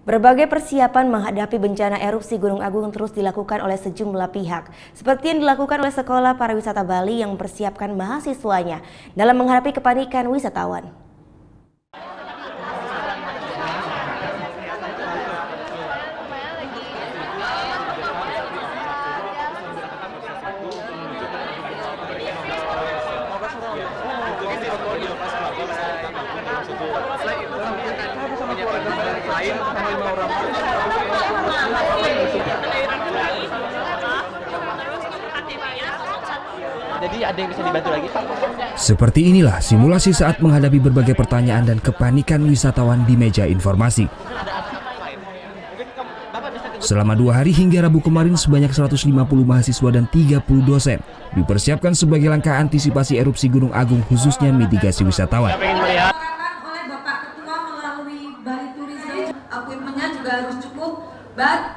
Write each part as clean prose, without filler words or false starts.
Berbagai persiapan menghadapi bencana erupsi Gunung Agung terus dilakukan oleh sejumlah pihak, seperti yang dilakukan oleh Sekolah Pariwisata Bali yang mempersiapkan mahasiswanya dalam menghadapi kepanikan wisatawan. Jadi ada yang bisa dibantu lagi, Pak? Seperti inilah simulasi saat menghadapi berbagai pertanyaan dan kepanikan wisatawan di meja informasi. Selama 2 hari hingga Rabu kemarin sebanyak 150 mahasiswa dan 30 dosen dipersiapkan sebagai langkah antisipasi erupsi Gunung Agung, khususnya mitigasi wisatawan.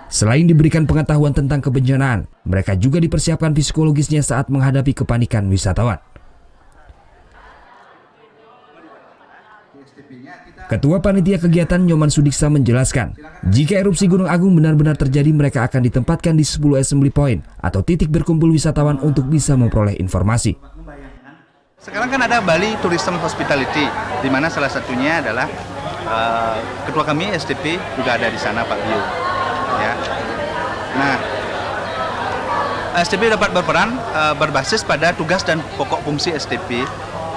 Selain diberikan pengetahuan tentang kebencanaan, mereka juga dipersiapkan psikologisnya saat menghadapi kepanikan wisatawan. Ketua Panitia Kegiatan Nyoman Sudiksa menjelaskan, jika erupsi Gunung Agung benar-benar terjadi, mereka akan ditempatkan di 10 assembly point atau titik berkumpul wisatawan untuk bisa memperoleh informasi. Sekarang kan ada Bali Tourism Hospitality, di mana salah satunya adalah ketua kami SDP juga ada di sana, Pak Bio. Ya. Nah, SDP dapat berperan berbasis pada tugas dan pokok fungsi SDP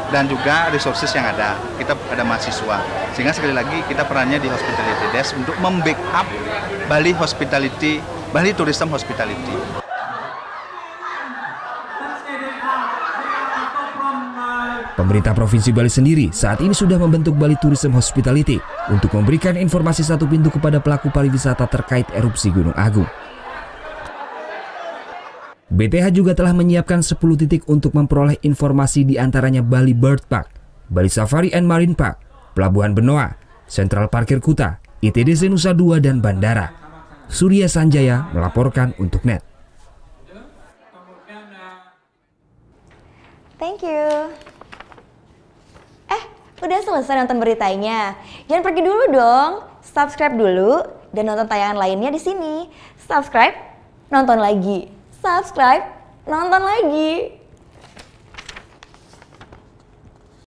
dan juga resources yang ada. Kita ada mahasiswa, sehingga sekali lagi kita perannya di Hospitality Desk untuk membackup Bali Hospitality, Bali Tourism Hospitality. Pemerintah Provinsi Bali sendiri saat ini sudah membentuk Bali Tourism Hospitality untuk memberikan informasi satu pintu kepada pelaku pariwisata terkait erupsi Gunung Agung. BTH juga telah menyiapkan 10 titik untuk memperoleh informasi, di antaranya Bali Bird Park, Bali Safari and Marine Park, Pelabuhan Benoa, Sentral Parkir Kuta, ITDC Nusa Dua, dan Bandara. Surya Sanjaya melaporkan untuk NET. Thank you. Udah selesai nonton beritanya? Jangan pergi dulu dong. Subscribe dulu dan nonton tayangan lainnya di sini. Subscribe, nonton lagi. Subscribe, nonton lagi.